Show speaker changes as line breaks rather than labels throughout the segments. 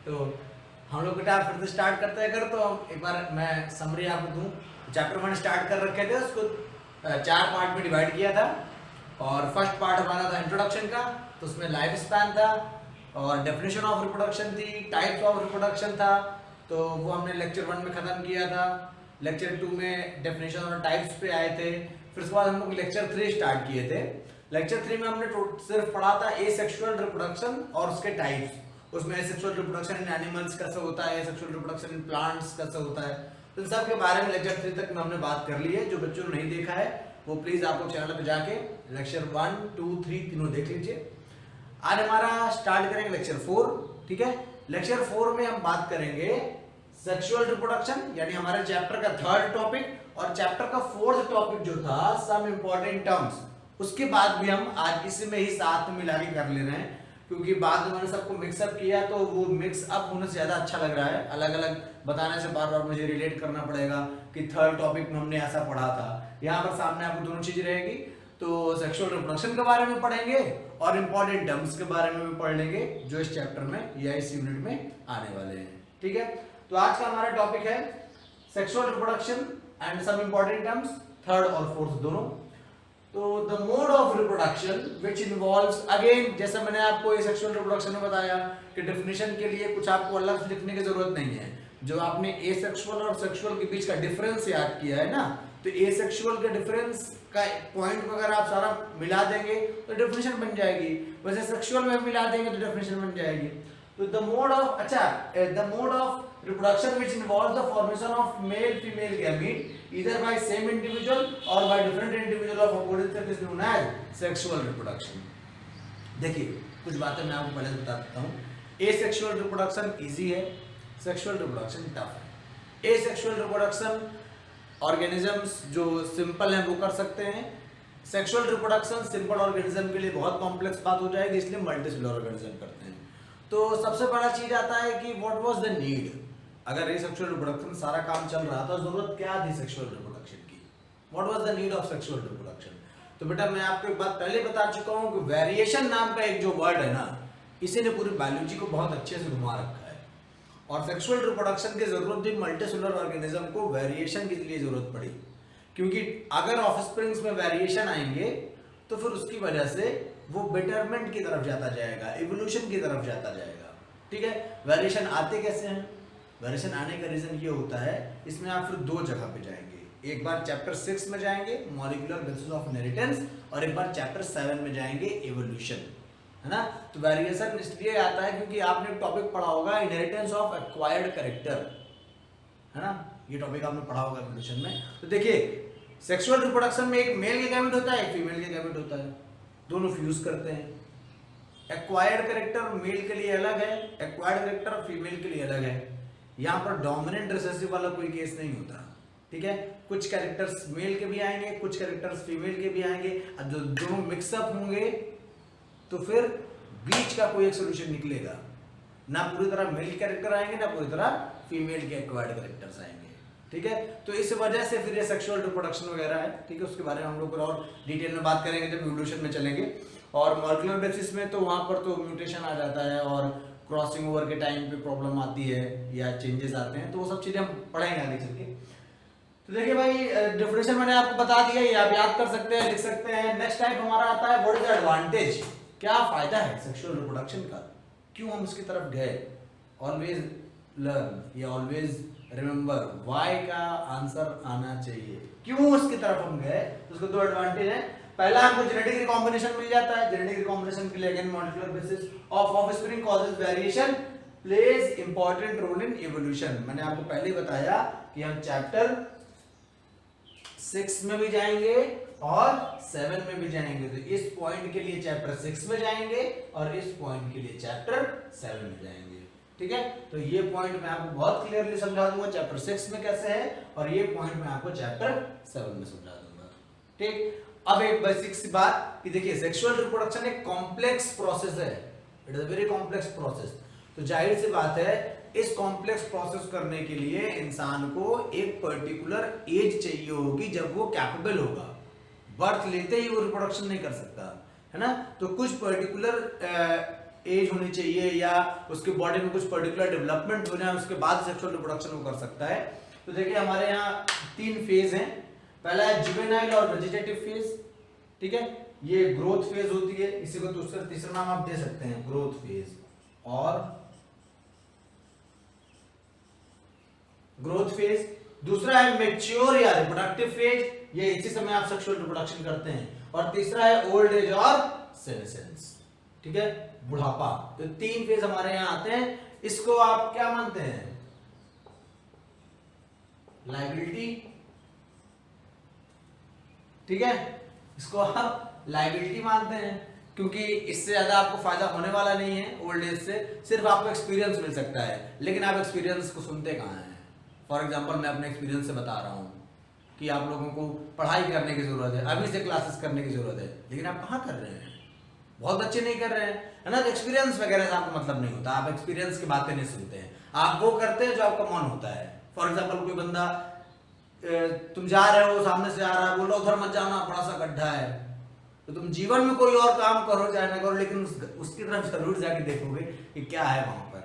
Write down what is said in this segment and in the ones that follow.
तो हम लोग बेटा फिर से स्टार्ट करते हैं। अगर तो एक बार मैं समरी आपको दूं, चैप्टर 1 स्टार्ट कर रखे थे, उसको 4 पार्ट में डिवाइड किया था। और फर्स्ट पार्ट हमारा था इंट्रोडक्शन का, तो उसमें लाइफ स्पैन था और डेफिनेशन ऑफ रिप्रोडक्शन थी, टाइप्स ऑफ रिप्रोडक्शन था, तो वो हमने लेक्चर 1 में खत्म किया था। लेक्चर 2 में डेफिनेशन और टाइप्स पे आए थे। फिर उसके बाद हम लोग लेक्चर 3 स्टार्ट किए थे। लेक्चर 3 में हमने सिर्फ पढ़ा था एसेक्सुअल रिप्रोडक्शन और उसके टाइप्स। उसमें सेक्सुअल रिप्रोडक्शन इन एनिमल्स कैसे होता है, सेक्सुअल रिप्रोडक्शन इन प्लांट्स कैसे होता है, तो इन सब के बारे में लेक्चर 3 तक में हमने बात कर ली है। जो बच्चों ने नहीं देखा है वो प्लीज आप लोग चैनल पे जाके लेक्चर 1, 2, 3 तीनों देख लीजिए। आज हमारा स्टार्ट करेंगे लेक्चर 4। ठीक है, लेक्चर 4 में हम बात करेंगे सेक्सुअल रिप्रोडक्शन, यानी हमारे चैप्टर का 3rd टॉपिक, और चैप्टर का 4th टॉपिक जो था सम इंपॉर्टेंट टर्म्स, उसके बाद भी हम आज इसी में ही साथ में मिला के कर ले रहे हैं, क्योंकि बाद में मैंने सबको मिक्सअप किया तो वो मिक्स अप होने से ज्यादा अच्छा लग रहा है। अलग अलग बताने से बार बार मुझे रिलेट करना पड़ेगा कि 3rd टॉपिक में हमने ऐसा पढ़ा था। यहाँ पर सामने आपको दोनों चीज रहेगी, तो सेक्सुअल रिप्रोडक्शन के बारे में पढ़ेंगे और इंपॉर्टेंट टर्म्स के बारे में भी पढ़ लेंगे जो इस चैप्टर में या इस यूनिट में आने वाले हैं। ठीक है, तो आज का हमारा टॉपिक है sexual reproduction and some important terms, 3rd और 4th दोनों। तो the mode of reproduction which involves, again जैसे मैंने आपको ये सेक्सुअल रिप्रोडक्शन में बताया कि डेफिनेशन के लिए कुछ आपको अलग से लिखने की जरूरत नहीं है। जो आपने एसेक्सुअल और सेक्सुअल के बीच का डिफरेंस याद किया है ना, तो एसेक्सुअल के डिफरेंस का पॉइंट को अगर आप सारा मिला देंगे तो डेफिनेशन बन जाएगी, वैसे सेक्सुअल में मिला देंगे तो डेफिनेशन बन जाएगी। तो the mode of, the mode of reproduction which involves the formation of male female gamete either by same individual or by different individual of opposite sex is known as sexual reproduction। देखिए कुछ बातें मैं आपको पहले से बता देता हूँ। asexual reproduction इजी है, sexual reproduction टफ है। asexual reproduction ऑर्गेनिजम्स जो सिंपल हैं वो कर सकते हैं। सेक्सुअल रिप्रोडक्शन सिंपल ऑर्गेनिज्म के लिए बहुत कॉम्प्लेक्स बात हो जाएगी, इसलिए मल्टीसेलुलर ऑर्गेनिज्म करते हैं। तो सबसे बड़ा चीज आता है कि व्हाट वाज द नीड। अगर ये सेक्सुअल रिप्रोडक्शन सारा काम चल रहा था, जरूरत क्या थी सेक्सुअल रिप्रोडक्शन की, what was the need of sexual reproduction. तो बेटा मैं आपको एक बात पहले बता चुका हूं कि वेरिएशन नाम का एक जो वर्ड है ना, इसी ने पूरी बायोलॉजी को बहुत अच्छे से घुमा रखा है। और सेक्सुअल रिप्रोडक्शन की जरूरत थी मल्टीसेलुलर ऑर्गेनिज्म को वेरिएशन के लिए जरूरत पड़ी, क्योंकि अगर ऑफस्प्रिंग्स में वेरिएशन आएंगे तो फिर उसकी वजह से वो बेटरमेंट की तरफ जाता जाएगा, इवोल्यूशन की तरफ जाता जाएगा। ठीक है, वेरिएशन आते कैसे हैं? वेरिएशन आने का रीजन ये होता है, इसमें आप फिर 2 जगह पे जाएंगे। एक बार चैप्टर 6 में जाएंगे मॉलिक्यूलर बेसिस ऑफ इनहेरिटेंस, और एक बार चैप्टर 7 में जाएंगे इवोल्यूशन, है ना। तो वेरिएशन इसलिए आता है क्योंकि आपने टॉपिक पढ़ा होगा इनहेरिटेंस ऑफ एक्वायर्ड कैरेक्टर, है ना, ये टॉपिक आपने पढ़ा होगा इवोल्यूशन में। तो देखिए सेक्सुअल रिप्रोडक्शन में एक मेल के गैमेट होता है, एक फीमेल के गैमेट होता है, दोनों फ्यूज करते हैं। एक्वायर्ड कैरेक्टर मेल के लिए अलग है, एक्वायर्ड कैरेक्टर फीमेल के लिए अलग है। यहाँ पर डोमिनेंट रिसेसिव वाला कोई केस नहीं होता। ठीक है, कुछ कैरेक्टर्स मेल के भी आएंगे, कुछ कैरेक्टर्स फीमेल के भी आएंगे, और जो दोनों मिक्सअप होंगे तो फिर बीच का कोई एक सोल्यूशन निकलेगा। ना पूरी तरह मेल कैरेक्टर आएंगे, ना पूरी तरह फीमेल के एक्वायर्ड कैरेक्टर्स आएंगे। ठीक है, तो इस वजह से फिर ये सेक्सुअल रिप्रोडक्शन वगैरह है। ठीक है, उसके बारे में हम लोग और डिटेल में बात करेंगे जब इवोल्यूशन में चलेंगे। और मॉलिक्यूलर बेसिस में तो वहां पर तो म्यूटेशन आ जाता है और क्रॉसिंग ओवर के टाइम पे प्रॉब्लम आती है या चेंजेस आते हैं, तो वो सब चीजें हम पढ़ेंगे आगे चल के। तो देखिए भाई डेफिनेशन मैंने आपको बता दिया, ये आप याद कर सकते हैं, लिख सकते हैं। नेक्स्ट टाइप हमारा आता है व्हाट इज द एडवांटेज, क्या फायदा है सेक्सुअल रिप्रोडक्शन का, क्यों हम इसकी तरफ गए। ऑलवेज लर्न या ऑलवेज रिमेंबर, व्हाई का आंसर आना चाहिए, क्यों इसकी तरफ हम गए। उसके 2 एडवांटेज है। पहला हमको जेनेटिक रिकॉम्बिनेशन मिल जाता है। जेनेटिक रिकॉम्बिनेशन के लिए again molecular basis of offspring causes variation plays important role in evolution. मैंने आपको पहले ही बताया कि हम चैप्टर 6 में भी जाएंगे और 7 में भी जाएंगे, तो इस पॉइंट के लिए चैप्टर 6 में जाएंगे और इस पॉइंट के लिए चैप्टर 7 में जाएंगे। ठीक है, तो ये पॉइंट मैं आपको बहुत क्लियरली समझा दूंगा चैप्टर 6 में कैसे है, और ये पॉइंट मैं आपको चैप्टर 7 में समझा दूंगा। ठीक, अब एक बेसिक सी बात कि देखिए सेक्सुअल रिप्रोडक्शन एक कॉम्प्लेक्स प्रोसेस है, it is a very complex process. तो जाहिर सी बात है इस कॉम्प्लेक्स प्रोसेस करने के लिए इंसान को एक पर्टिकुलर एज चाहिए होगी जब वो कैपेबल होगा। बर्थ लेते ही वो रिप्रोडक्शन नहीं कर सकता, है ना। तो कुछ पर्टिकुलर एज होनी चाहिए या उसके बॉडी में कुछ पर्टिकुलर डेवलपमेंट होना है, उसके बाद सेक्सुअल रिप्रोडक्शन वो कर सकता है। तो देखिए हमारे यहाँ 3 फेज हैं। पहला है जुवेनाइल और वेजिटेटिव फेज, ठीक है, ये ग्रोथ फेज होती है, इसी को तीसरा नाम आप दे सकते हैं ग्रोथ फेज और ग्रोथ फेज। दूसरा है मैच्योर या रिप्रोडक्टिव फेज, ये इसी समय आप सेक्सुअल रिप्रोडक्शन करते हैं। और तीसरा है ओल्ड एज और सेनेसेंस, ठीक है, बुढ़ापा। तो 3 फेज हमारे यहाँ आते हैं। इसको आप क्या मानते हैं, लायबिलिटी, ठीक है, इसको आप लायबिलिटी मानते हैं क्योंकि इससे ज्यादा आपको फायदा होने वाला नहीं है ओल्ड एज से, सिर्फ आपको एक्सपीरियंस मिल सकता है, लेकिन आप एक्सपीरियंस को सुनते कहाँ हैं। फॉर एग्जांपल मैं अपने एक्सपीरियंस से बता रहा हूँ कि आप लोगों को पढ़ाई करने की जरूरत है, अभी से क्लासेस करने की जरूरत है, लेकिन आप कहाँ कर रहे हैं, बहुत बच्चे नहीं कर रहे हैं, है ना। तो एक्सपीरियंस वगैरह से आपको मतलब नहीं होता, आप एक्सपीरियंस की बातें नहीं सुनते हैं, आप वो करते हैं जो आपका मन होता है। फॉर एग्जाम्पल कोई बंदा, तुम जा रहे हो, सामने से आ रहा है, बोलो उधर मत जाना बड़ा सा गड्ढा है, तो तुम जीवन में कोई और काम करो चाहे ना करो, लेकिन उसकी तरफ जरूर जाके देखोगे कि क्या है वहां पर।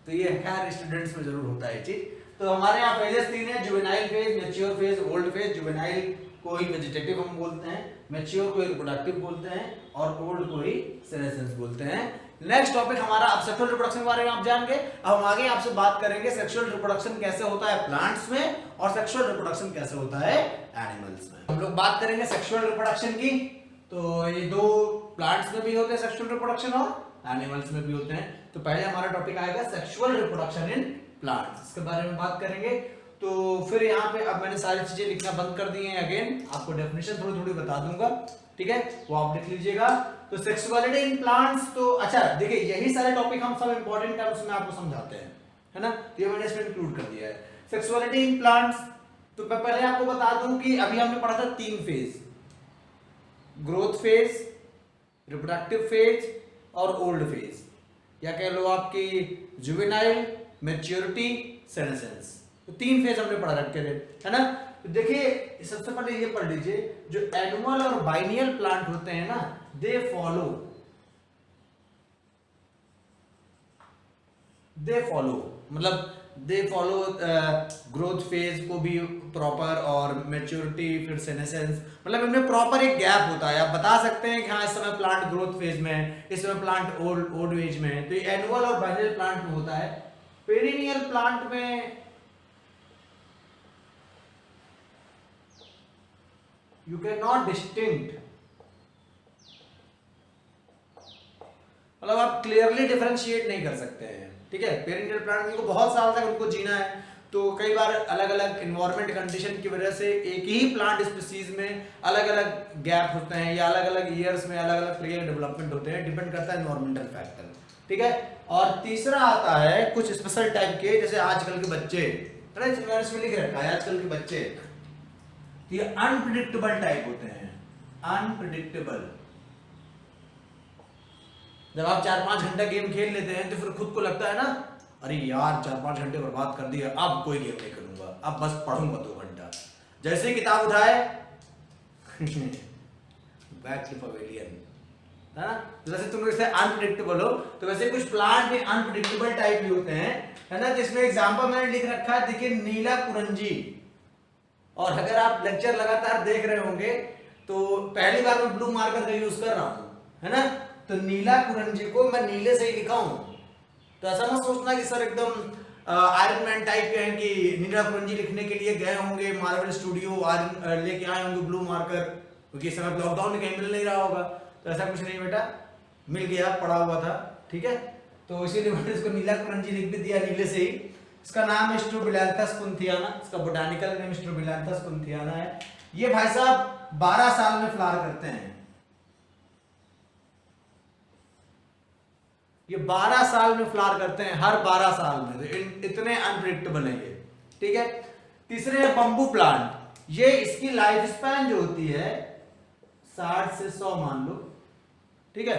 तो ये खैर स्टूडेंट्स में जरूर होता है ये चीज। तो हमारे यहाँ फेजेस 3 है, juvenile phase, mature phase, old phase. Juvenile को ही वेजिटेटिव हम बोलते हैं, मैच्योर को ही रिप्रोडक्टिव बोलते हैं और ओल्ड को ही सेनेसेंस बोलते हैं। नेक्स्ट टॉपिक हमारा अब सेक्सुअल रिप्रोडक्शन के बारे में आप जान गए। अब हम आगे आपसे बात करेंगे सेक्सुअल रिप्रोडक्शन कैसे होता है प्लांट्स में और सेक्सुअल रिप्रोडक्शन कैसे होता है एनिमल्स में। हम लोग बात करेंगे सेक्सुअल रिप्रोडक्शन की। तो ये 2 प्लांट्स में भी होते हैं सेक्सुअल रिप्रोडक्शन और एनिमल्स में भी होते हैं। तो पहले हमारा टॉपिक आएगा सेक्सुअल रिप्रोडक्शन इन प्लांट्स, इसके बारे में बात करेंगे। तो फिर यहाँ पे अब मैंने सारी चीजें लिखना बंद कर दी हैं, अगेन आपको डेफिनेशन थोड़ी थोड़ी बता दूंगा, ठीक है, वो आप लिख लीजिएगा। तो सेक्सुअलिटी इन प्लांट्स, तो अच्छा देखिए यही सारे टॉपिक हम सब इंपॉर्टेंट है उसमें आपको समझाते हैं, है ना, ये मैंने इसमें इंक्लूड कर दिया है। सेक्सुअलिटी इन प्लांट्स, तो मैं पहले आपको बता दूं कि अभी हमने पढ़ा था 3 phase, growth phase, reproductive phase और ओल्ड फेज, या कह लो आपकी जुवेनाइल, मैच्योरिटी, सेनेसेंस। तो 3 फेज हमने पढ़ा रखे थे, है ना। तो देखिए सबसे पहले ये पढ़ लीजिए, जो एनुअल और बाइनियल प्लांट होते हैं ना, दे फॉलो ग्रोथ फेज को भी प्रॉपर, और मैच्योरिटी, फिर सेनेसेंस, मतलब इनमें प्रॉपर एक गैप होता है। आप बता सकते हैं कि हाँ इस समय प्लांट ग्रोथ फेज में है, इस समय प्लांट ओल्ड एज में है। तो ये एनुअल और बाइनियल प्लांट में होता है। पेरिनियल प्लांट में you cannot distinct, मतलब आप क्लियरली डिफरेंशिएट नहीं कर सकते हैं, ठीक है। पेरिनियल प्लांट में बहुत साल तक उनको जीना है, तो कई बार अलग अलग इन्वायरमेंट कंडीशन की वजह से एक ही प्लांट स्पीसीज में अलग अलग गैप होते हैं या अलग अलग ईयर्स में अलग अलग तरीके के डेवलपमेंट होते हैं, डिपेंड करता है एनवायरमेंटल फैक्टर, ठीक है। और तीसरा आता है कुछ स्पेशल टाइप के, जैसे आजकल के बच्चे, इसमें लिख रखा है आजकल के बच्चे, ये अनप्रिडिक्टेबल टाइप होते हैं, अनप्रिडिक्टेबल। जब आप 4-5 घंटा गेम खेल लेते हैं तो फिर खुद को लगता है ना, अरे यार 4-5 घंटे बर्बाद कर दिया, अब कोई गेम नहीं करूंगा, अब बस पढ़ूंगा 2 घंटा। जैसे ही किताब उठाए बैक टू पवेलियन, है ना। जैसे तुम जैसे अनप्रिडिक्टेबल हो, तो वैसे कुछ प्लांट भी अनप्रिडिक्टेबल टाइप भी होते हैं, है ना। जिसमें एग्जांपल मैंने लिख रखा है, देखिए नीला कुरंजी। और अगर आप लेक्चर लगातार देख रहे होंगे तो पहली बार मैं ब्लू मार्कर का यूज कर रहा हूं, है ना। तो नीला कुरंजी को मैं नीले से ही लिखा हूं, तो ऐसा मत सोचना कि सर एकदम आयरन मैन टाइप के हैं कि नीला कुरंजी लिखने के लिए गए होंगे मार्वल स्टूडियो, लेके आए होंगे ब्लू मार्कर, क्योंकि इस समय लॉकडाउन में कहीं मिल नहीं रहा होगा। तो ऐसा कुछ नहीं बेटा, मिल गया, पड़ा हुआ था, ठीक है। तो इसीलिए मैंने इसको नीला कुरंजी लिख भी दिया नीले से ही। इसका नाम है स्ट्रोबिलैंथस कुंथियाना, इसका बोटानिकल नेम स्ट्रोबिलैंथस कुंथियाना है। ये भाई साहब 12 साल में फ्लावर करते हैं, ये 12 साल में फ्लावर करते हैं, हर 12 साल में। तो इतने अनप्रिडिक्टेबल है ये, ठीक है। तीसरे है बंबू प्लांट, ये इसकी लाइफ स्पैन जो होती है 60 से 100 मान लो, ठीक है।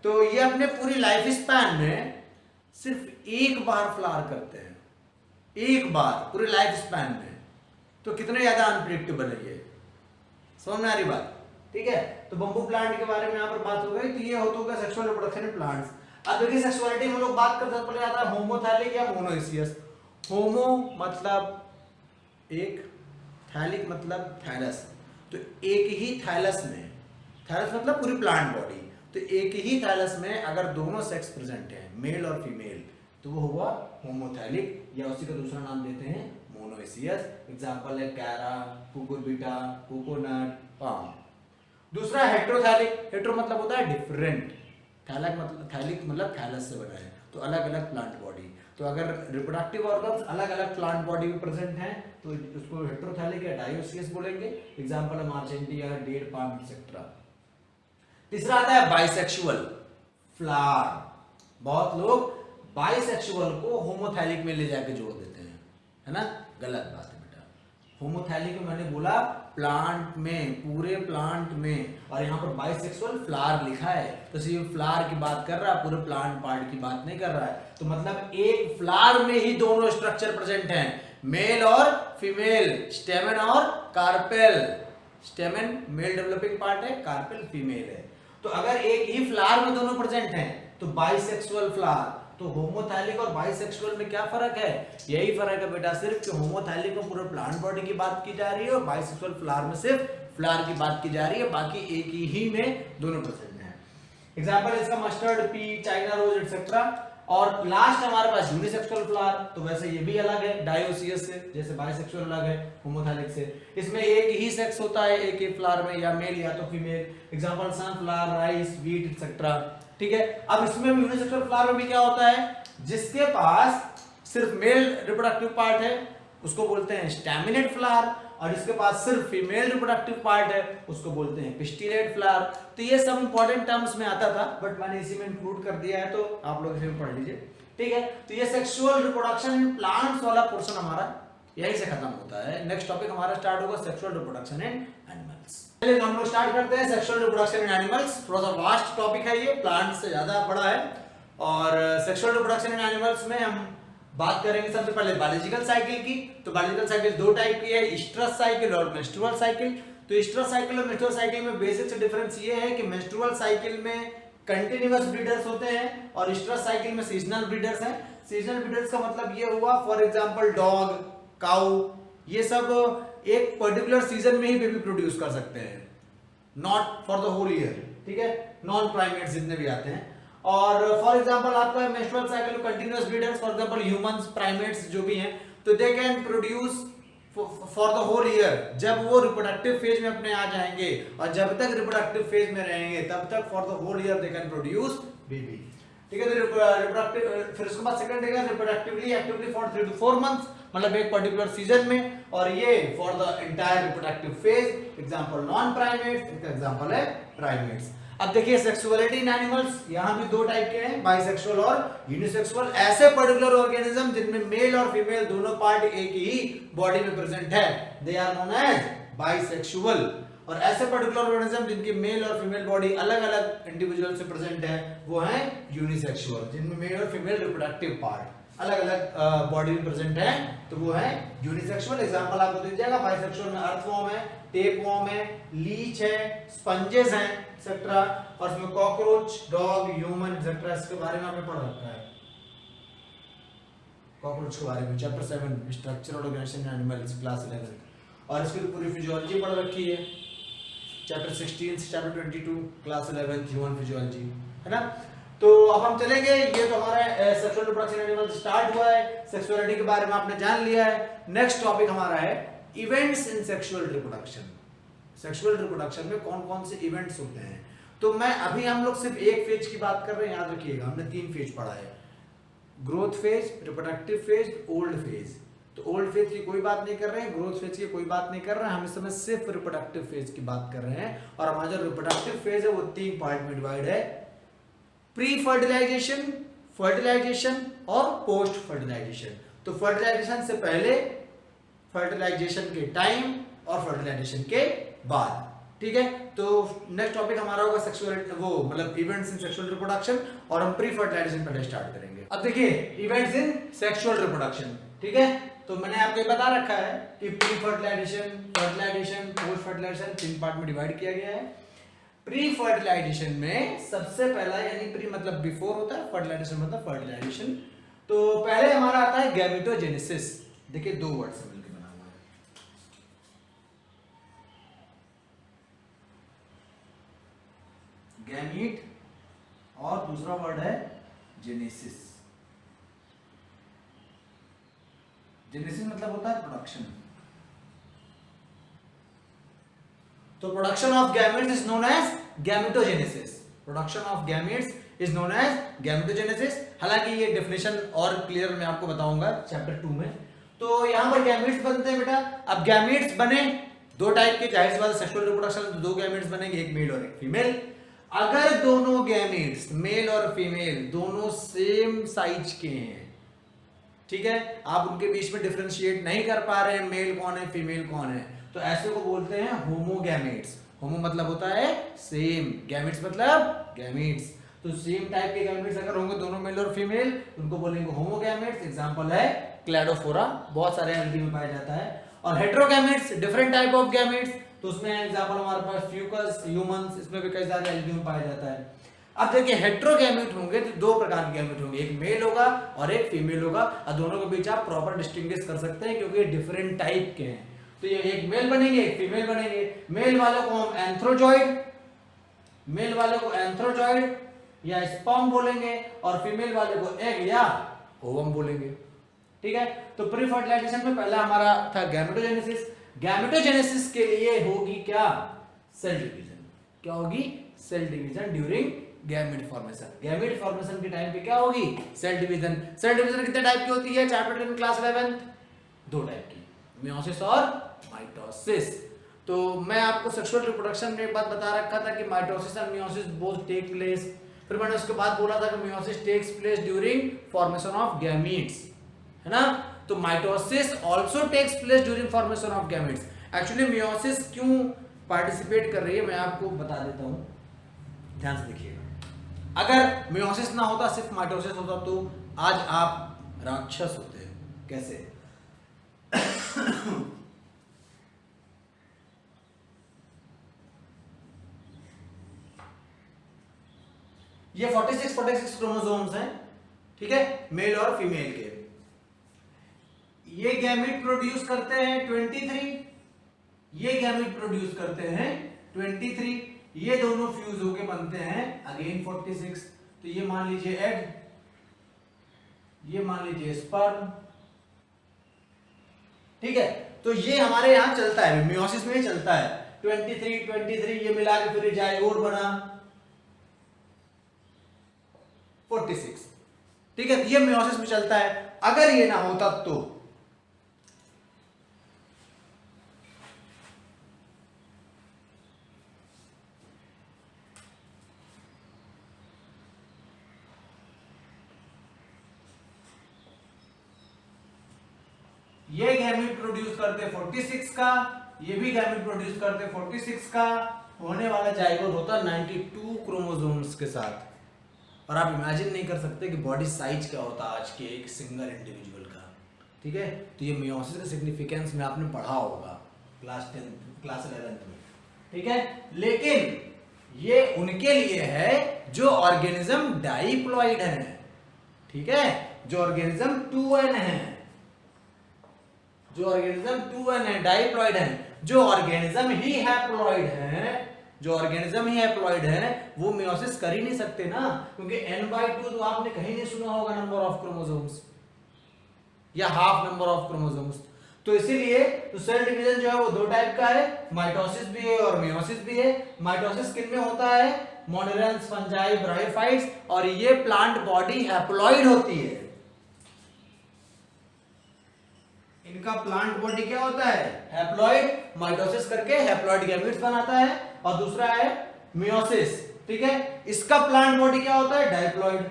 तो ये अपने पूरी लाइफ स्पैन में सिर्फ एक बार फ्लावर करते हैं, एक बार पूरी लाइफ स्पैन में। तो कितने ज्यादा अनप्रिडिक्टेबल है ये, समझ में आ रही बात, ठीक है। तो बंबू प्लांट के बारे में यहाँ पर बात हो गई। तो ये होता होगा सेक्सुअल रिप्रोडक्शन इन प्लांट्स। अब देखिए सेक्सुअलिटी में लोग बात करते हैं, पहले आता है होमोथैलिक या मोनोइसियस। होमो मतलब एक, थैलिक मतलब थैलस, तो एक ही थैलस में, थैलस मतलब पूरी प्लांट बॉडी, तो एक ही थैलस में अगर दोनों सेक्स प्रेजेंट है, मेल और फीमेल, तो वो हुआ होमोथैलिक, या उसी का दूसरा नाम देते हैं मोनोइसियस। एग्जांपल है कैरा, कुकुरबिटा, कोकोनट, पाम। दूसरा हेट्रोथैलिक, हेट्रो मतलब होता है डिफरेंट, थैलिक मतलब थैलस से बना है, तो अलग अलग प्लांट बॉडी। तो अगर रिप्रोडक्टिव ऑर्गन्स अलग अलग प्लांट बॉडी में प्रेजेंट हैं तो उसको हेट्रोथैलिक या डायोसियस बोलेंगे। एग्जांपल है मार्चेंटिया, डेड पाम एक्सेट्रा। तीसरा आता है बाइसेक्सुअल फ्लावर। बहुत लोग बाइसेक्सुअल को होमोथैलिक में ले जाके जोड़ देते हैं, है ना, गलत बात है बेटा। होमोथैलिक में मैंने बोला प्लांट में, पूरे प्लांट में, और यहाँ पर बाइसेक्सुअल फ्लावर लिखा है, तो सिर्फ फ्लावर की बात कर रहा है, पूरे प्लांट पार्ट की बात नहीं कर रहा है। तो मतलब एक फ्लावर में ही दोनों स्ट्रक्चर प्रेजेंट हैं, मेल और फीमेल, स्टेमन और carpel. Stamen male developing part है, कार्पेल फीमेल है। तो अगर एक ही फ्लावर में दोनों प्रेजेंट हैं तो बाइसेक्सुअल फ्लावर। तो होमोथैलिक और बाइसेक्सुअल में क्या फर्क है? यही फर्क है बेटा सिर्फ कि होमोथैलिक में पूरे प्लांट बॉडी की बात की जा रही है और बाइसेक्सुअल फ्लावर में सिर्फ फ्लावर की बात की जा रही है, बाकी एक ही में दोनों प्रेजेंट हैं। एग्जांपल इसका mustard, pea, China rose etcetera. और लास्ट हमारे पास यूनिसेक्सुअल फ्लावर, तो वैसे ये भी अलग है डायोसियस से, जैसे बाइसेक्सुअल अलग है होमोथैलिक से। इसमें एक ही सेक्स होता है एक ही फ्लावर में, या मेल या तो female. Example sunflower, rice, wheat etcetera. ठीक है, अब इसमें भी यूनिसेक्सुअल फ्लावर में भी क्या होता है, जिसके पास सिर्फ मेल रिप्रोडक्टिव पार्ट है उसको बोलते हैं स्टैमिनेट फ्लावर, और जिसके पास सिर्फ फीमेल रिप्रोडक्टिव पार्ट है उसको बोलते हैं पिस्टिलेट फ्लावर। तो ये सब इंपॉर्टेंट टर्म्स में आता था, बट मैंने इसी में इंक्लूड कर दिया है, तो आप लोग इसे पढ़ लीजिए। ठीक है, तो ये सेक्सुअल रिप्रोडक्शन इन प्लांट्स वाला पोर्शन हमारा यहीं से खत्म होता है। नेक्स्ट टॉपिक हमारा स्टार्ट होगा सेक्सुअल रिप्रोडक्शन इन एनिमल्स। चलिए हम लोग स्टार्ट करते हैं सेक्सुअल रिप्रोडक्शन इन एनिमल्स। थोड़ा सा वास्ट टॉपिक है ये, प्लांट से ज्यादा बड़ा है। और सेक्सुअल रिप्रोडक्शन इन एनिमल्स में हम बात करेंगे सबसे पहले बायोलॉजिकल साइकिल की। तो बायोलॉजिकल साइकिल दो टाइप की है, ईस्ट्रस साइकिल और मेंस्ट्रुअल साइकिल। तो ईस्ट्रस साइकिल और मेंस्ट्रुअल साइकिल में बेसिक डिफरेंस ये है कि मेंस्ट्रुअल साइकिल में कंटिन्यूअस ब्रीडर्स होते हैं और ईस्ट्रस साइकिल में सीजनल ब्रीडर्स हैं। सीजनल ब्रीडर्स का मतलब ये हुआ, फॉर एग्जांपल डॉग, काऊ, ये सब एक पर्टिकुलर सीजन में ही बेबी प्रोड्यूस कर सकते हैं, not for the whole year. ठीक है, नॉन प्राइमेट्स जितने भी आते हैं। और फॉर एग्जांपल आपका menstrual cycle continuous breeders, for example humans, primates जो भी हैं, तो they can produce for the whole year. जब वो रिप्रोडक्टिव फेज में अपने आ जाएंगे और जब तक रिप्रोडक्टिव फेज में रहेंगे तब तक for the whole year they can produce baby. ठीक है, तो रिप्रोडक्टिव, फिर उसके बाद सेकंड रहेगा reproductively actively for 3 to 4 months, मतलब एक पर्टिकुलर सीजन में, और ये for the entire reproductive phase. Example non primates, example है प्राइमेट्स। अब देखिए सेक्सुअलिटी इन एनिमल्स, यहां भी दो टाइप के हैं, बाइसेक्सुअल और यूनिसेक्सुअल। ऐसे पर्टिकुलर ऑर्गेनिज्म जिनमें मेल और फीमेल दोनों पार्ट एक ही बॉडी में प्रेजेंट है, they are known as bisexual. और ऐसे पर्टिकुलर ऑर्गेनिज्म जिनकी मेल और फीमेल बॉडी अलग अलग इंडिविजुअल से प्रेजेंट है, वो है यूनिसेक्सुअल, जिनमें मेल और फीमेल रिप्रोडक्टिव पार्ट अलग अलग बॉडी में प्रेजेंट है, तो वो है यूनिसेक्सुअल। एग्जांपल आपको दे दिया, बाइसेक्सुअल में अर्थवॉर्म है, टेपवॉर्म है, लीच है, स्पंजेस हैं एक्सेट्रा, और इसमें कॉकरोच, डॉग, ह्यूमन एक्सेट्रा, इसके बारे में आपने पढ़ रखा है, कॉकरोच के बारे में, चैप्टर 7 स्ट्रक्चर और ऑर्गेनाइजेशन इन एनिमल्स, क्लास 11। और इसकी पूरी फिजियोलॉजी पढ़ रखी है, चैप्टर 16 से चैप्टर 22, क्लास 11 ह्यूमन फिजियोलॉजी, है ना। तो अब हम चलेंगे, ये तो हमारा सेक्सुअल रिप्रोडक्शन एनिमल स्टार्ट हुआ है, सेक्सुअलिटी के बारे में आपने जान लिया है। नेक्स्ट टॉपिक हमारा है events in sexual reproduction. Sexual reproduction में कौन कौन से इवेंट्स होते हैं, तो मैं अभी हम लोग सिर्फ एक फेज की बात कर रहे हैं, याद रखिएगा हमने 3 फेज पढ़ा है, growth phase, reproductive phase, old phase. तो ओल्ड फेज की कोई बात नहीं कर रहे हैं, ग्रोथ फेज की कोई बात नहीं कर रहे हैं, हम इस समय सिर्फ रिप्रोडक्टिव फेज की बात कर रहे हैं। और हमारा जो रिप्रोडक्टिव फेज है वो 3 पार्ट में डिवाइड है, प्री फर्टिलाइजेशन, फर्टिलाइजेशन और पोस्ट फर्टिलाइजेशन। तो फर्टिलाइजेशन से पहले, फर्टिलाइजेशन के टाइम और फर्टिलाइजेशन के बाद। ठीक है, तो नेक्स्ट टॉपिक हमारा होगा सेक्सुअल, वो मतलब इवेंट्स इन सेक्सुअल रिप्रोडक्शन, और हम प्री फर्टिलाइजेशन पहले स्टार्ट करेंगे। अब देखिए इवेंट्स इन सेक्सुअल रिप्रोडक्शन, ठीक है, तो मैंने आपको बता रखा है कि pre fertilization, fertilization, post fertilization 3 part में डिवाइड किया गया है। प्री फर्टिलाइजेशन में सबसे पहला, यानी प्री मतलब बिफोर होता है, फर्टिलाइजेशन मतलब फर्टिलाइजेशन। तो पहले हमारा आता है गैमेटोजेनेसिस। देखिए दो वर्ड से मिलकर बना हुआ है, गैमीट और दूसरा वर्ड है जेनेसिस। जेनेसिस मतलब होता है प्रोडक्शन। तो production of gametes is known as gametogenesis. Production of gametes is known as gametogenesis. हालांकि ये डेफिनेशन और क्लियर मैं आपको बताऊंगा चैप्टर 2 में। तो यहां पर गैमेट्स बनते हैं बेटा। अब गैमेट्स बने दो टाइप के, जाहिर सी बात है सेक्सुअल रिप्रोडक्शन में तो दो गैमेट्स बनेंगे, एक मेल और एक फीमेल। अगर दोनों गैमेट्स मेल और फीमेल दोनों सेम साइज के हैं, ठीक है, आप उनके बीच में डिफरेंशिएट नहीं कर पा रहे हैं मेल कौन है फीमेल कौन है, तो ऐसे को बोलते हैं होमोगैमेट्स। होमो मतलब होता है सेम, गैमेट्स मतलब गैमेट्स। तो सेम टाइप के गैमेट्स अगर होंगे दोनों मेल और फीमेल, उनको बोलेंगे होमोगैमेट्स। एग्जांपल है क्लैडोफोरा, बहुत सारे एलडी में पाया जाता है। और हेटेरोगैमेट्स डिफरेंट टाइप ऑफ गैमेट्स, तो उसमें एग्जांपल हमारे पास फ्यूकस, ह्यूमंस, इसमें भी कई सारे एलडी में पाया जाता है। अब देखिए हेटेरोगैमेट होंगे तो दो प्रकार के गैमेट होंगे, एक मेल होगा और एक फीमेल होगा, और दोनों के बीच आप प्रॉपर डिस्टिंग्विश कर सकते हैं क्योंकि डिफरेंट टाइप के हैं। तो ये एक मेल बनेंगे एक फीमेल बनेंगे। मेल वालों को हम एंथ्रोजॉइड, मेल वाले को एंथ्रोजॉइड या स्पर्म बोलेंगे, और फीमेल वाले को एग या ओवम बोलेंगे। ठीक है, तो प्री फर्टिलाइजेशन में पहला हमारा था गैमेटोजेनेसिस। गैमेटोजेनेसिस के लिए होगी क्या, सेल डिवीजन। क्या होगी, cell division during gamete formation. Gamete formation के टाइम पे क्या होगी, सेल डिवीजन। सेल डिवीजन कितने टाइप की होती है, चैप्टर 10 क्लास 11 दो टाइप की, मियोसिस और माइटोसिस। तो मैं आपको सेक्सुअल रिप्रोडक्शन में एक बात बता रखा था कि माइटोसिस और मियोसिस बोथ टेक प्लेस। फिर मैंने उसके बाद बोला था कि meiosis takes place during formation of gametes, है ना। तो mitosis also takes place during formation of gametes. Actually meiosis क्यों पार्टिसिपेट कर रही है मैं आपको बता देता हूं, ध्यान से देखिएगा। अगर मियोसिस ना होता सिर्फ माइटोसिस होता तो आज आप राक्षस होते। कैसे ये 46 क्रोमोसोम्स हैं, ठीक है, मेल और फीमेल के। ये गैमेट प्रोड्यूस करते हैं 23, ये गैमेट प्रोड्यूस करते हैं 23, ये दोनों फ्यूज होके बनते हैं अगेन 46। तो ये मान लीजिए एग, ये मान लीजिए स्पर्म, ठीक है। तो ये हमारे यहां चलता है, मियोसिस में चलता है 23 ये मिला के फिर जाइगोट बना 46, ठीक है। ये मियोसिस में चलता है। अगर ये ना होता तो ये गैमेट प्रोड्यूस करते 46 का, ये भी गैमेट प्रोड्यूस करते 46 का, होने वाला जाइगोट होता 92 क्रोमोसोम्स के साथ। और आप इमेजिन नहीं कर सकते कि बॉडी साइज क्या होता आज के एक सिंगल इंडिविजुअल का, ठीक है। तो ये मियोसिस का सिग्निफिकेंस में आपने पढ़ा होगा क्लास 11 में, ठीक है। लेकिन ये उनके लिए है जो ऑर्गेनिज्म डाइप्लॉइड है, ठीक है, जो ऑर्गेनिज्म 2n है, जो ऑर्गेनिज्म 2n है, डाइप्लॉइड है। जो ऑर्गेनिज्म ही हैप्लॉइड है, जो ऑर्गेनिज्म ही हैप्लॉइड है वो मियोसिस कर ही नहीं सकते ना, क्योंकि n/2 तो आपने कहीं नहीं सुना होगा नंबर ऑफ क्रोमोसोम्स या हाफ नंबर ऑफ क्रोमोसोम्स। तो इसीलिए तो सेल डिवीजन जो है वो दो टाइप का है, माइटोसिस भी है और मियोसिस भी है। माइटोसिस किन में होता है, मोनेरन्स, फंजाई, ब्रायोफाइट्स, और ये प्लांट बॉडी हैप्लॉइड होती है। इनका प्लांट बॉडी क्या होता है, हैप्लॉइड। माइटोसिस करके हैप्लॉइड गैमेट्स बनाता है, और दूसरा है मियोसिस, ठीक है। इसका प्लांट बॉडी क्या होता है, डाइप्लॉइड।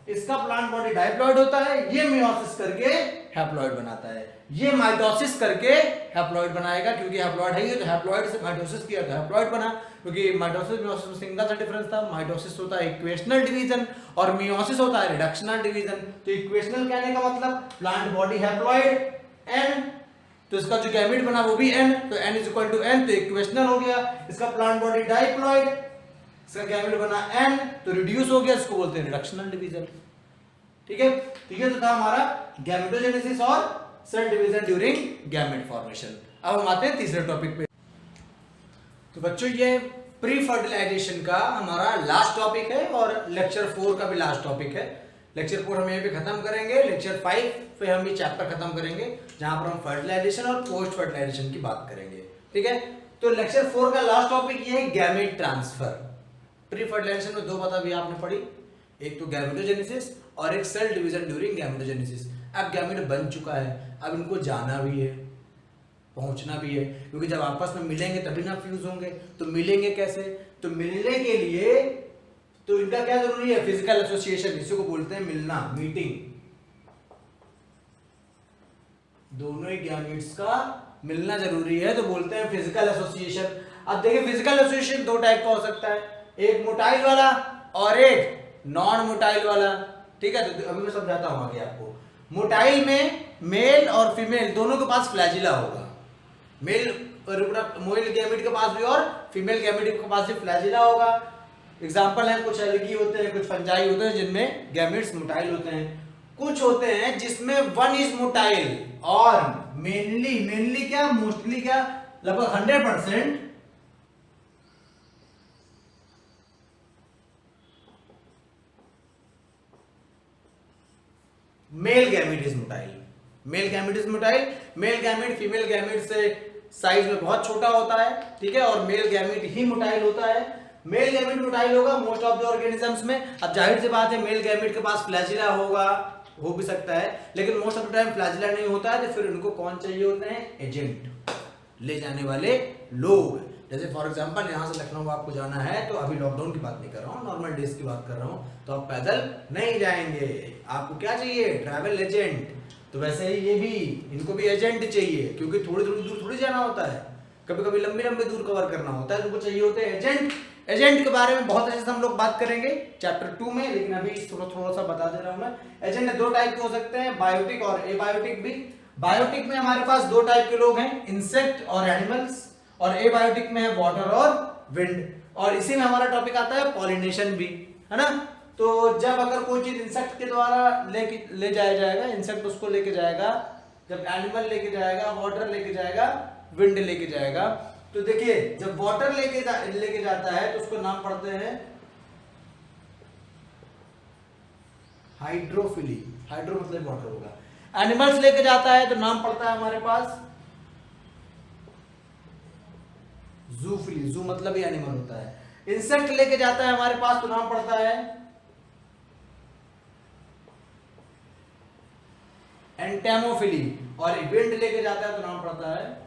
इसका प्लांट बॉडी डाइप्लॉइड होता है, ये मियोसिस करके हैप्लॉइड बनाता है, ये माइटोसिस करके हैप्लॉइड बनाएगा, क्योंकि हैप्लॉइड है ये, तो हैप्लॉइड से माइटोसिस किया तो हैप्लॉइड बना। क्योंकि माइटोसिस मियोसिस में सिंगल सा डिफरेंस था, माइटोसिस होता है इक्वेशनल डिवीजन और मियोसिस होता है रिडक्शनल डिवीजन। तो इक्वेशनल कहने का मतलब प्लांट बॉडी हैप्लॉइड एंड तो इसका जो गैमेट बना वो भी n, तो n is equal to n, तो इक्वेशनल हो गया। इसका प्लांट बॉडी डाइप्लॉइड, इसका गैमेट बना n, तो रिड्यूस हो गया, इसको बोलते हैं रिडक्शनल डिवीजन। ठीक है, तो ये तो था हमारा गैमेटोजेनेसिस और cell division during gamete formation. अब हम आते हैं तीसरे टॉपिक पे। तो बच्चों ये प्री फर्टिलाइजेशन का हमारा लास्ट टॉपिक है और लेक्चर 4 का भी लास्ट टॉपिक है। लेक्चर 4 हम यहीं पे खत्म करेंगे, लेक्चर 5 पे हम ये चैप्टर खत्म करेंगे जहां पर हम फर्टिलाइजेशन और पोस्ट फर्टिलाइजेशन की बात करेंगे। ठीक है, तो लेक्चर 4 का लास्ट टॉपिक ये है गैमेट ट्रांसफर। प्री फर्टिलाइजेशन में दो बात अभी आपने पढ़ी, एक तो गैमेटोजेनेसिस और एक सेल डिवीजन ड्यूरिंग गैमेटोजेनेसिस। अब गैमेट बन चुका है, अब इनको जाना भी है, पहुंचना भी है, क्योंकि जब आपस में मिलेंगे तभी ना फ्यूज होंगे। तो मिलेंगे कैसे? तो मिलने के लिए तो इनका क्या जरूरी है? फिजिकल एसोसिएशन, इसी को बोलते हैं मिलना, मीटिंग। दोनों ही गैमेट्स का मिलना जरूरी है, तो बोलते हैं फिजिकल एसोसिएशन। अब देखिए फिजिकल एसोसिएशन दो टाइप का हो सकता है, एक मोटाइल वाला और एक नॉन मोटाइल वाला। ठीक है, तो अभी मैं समझाता हूं आगे आपको। मोटाइल में मेल और फीमेल दोनों के पास फ्लैजिला होगा, मेल गैमेट के पास भी और फीमेल गैमेट के पास भी फ्लैजिला होगा। एग्जांपल है, कुछ अलगी होते हैं, कुछ फंजाई होते हैं जिनमें गैमेट्स मोटाइल होते हैं, कुछ होते हैं जिसमें वन इज मोटाइल और मेनली क्या, मोस्टली क्या, लगभग 100% male gamete is motile. Male gamete is motile. Male gamete female gamete से साइज में बहुत छोटा होता है। ठीक है, और मेल गैमेट ही मोटाइल होता है। मेल गैमेट मोटाइल होगा मोस्ट ऑफ द ऑर्गेनिजम्स में। अब जाहिर सी बात है मेल गैमेट के पास फ्लैजिला होगा, हो भी सकता है, लेकिन most of the time flagella नहीं होता है। तो फिर उनको कौन चाहिए होते हैं? एजेंट, ले जाने वाले लोग। जैसे फॉर एग्जांपल यहाँ से लखनऊ आपको जाना है, तो अभी लॉकडाउन की बात नहीं कर रहा हूँ, नॉर्मल डेज की बात कर रहा हूँ, तो आप पैदल नहीं जाएंगे, आपको क्या चाहिए? Travel agent. तो वैसे ही ये भी, इनको भी एजेंट चाहिए, क्योंकि थोड़ी थोड़ी दूर थोड़ी जाना होता है, कभी कभी लंबी लंबी दूर कवर करना होता है, तो उनको चाहिए होते हैं एजेंट। एजेंट के बारे में बहुत अच्छे से हम लोग बात करेंगे चैप्टर 2 में, लेकिन अभी थोड़ा सा बता दे रहा हूं मैं। एजेंट दो टाइप के हो सकते हैं, बायोटिक और एबायोटिक भी। बायोटिक में हमारे पास दो टाइप के लोग हैं, इंसेक्ट और एनिमल्स, और एबायोटिक में है वाटर और विंड। और इसी में हमारा टॉपिक आता है पॉलिनेशन भी, है ना। तो जब अगर कोई चीज इंसेक्ट के द्वारा ले जाया जाएगा, इंसेक्ट उसको लेके जाएगा, जब एनिमल लेके जाएगा, वाटर लेके जाएगा, विंड लेके जाएगा। तो देखिए जब वाटर लेके जाता है तो उसको नाम पढ़ते हैं हाइड्रोफिली, हाइड्रो मतलब वाटर होगा। एनिमल्स लेके जाता है तो नाम पड़ता है हमारे पास जूफिली, जू मतलब ही एनिमल होता है। इंसेक्ट लेके जाता है हमारे पास तो नाम पड़ता है एंटेमोफिली, और विंड लेके जाता है तो नाम पड़ता है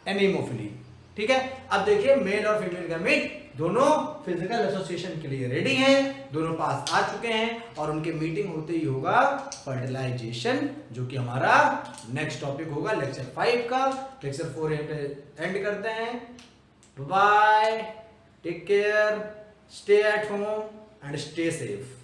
एनीमोफिली। ठीक है, अब देखिए मेल और फीमेल गैमेट दोनों फिजिकल एसोसिएशन के लिए रेडी हैं, दोनों पास आ चुके हैं, और उनके मीटिंग होते ही होगा फर्टिलाइजेशन, जो कि हमारा नेक्स्ट टॉपिक होगा लेक्चर 5 का। लेक्चर 4 यहीं पे एंड करते हैं। Bye, take care, stay at home and stay safe.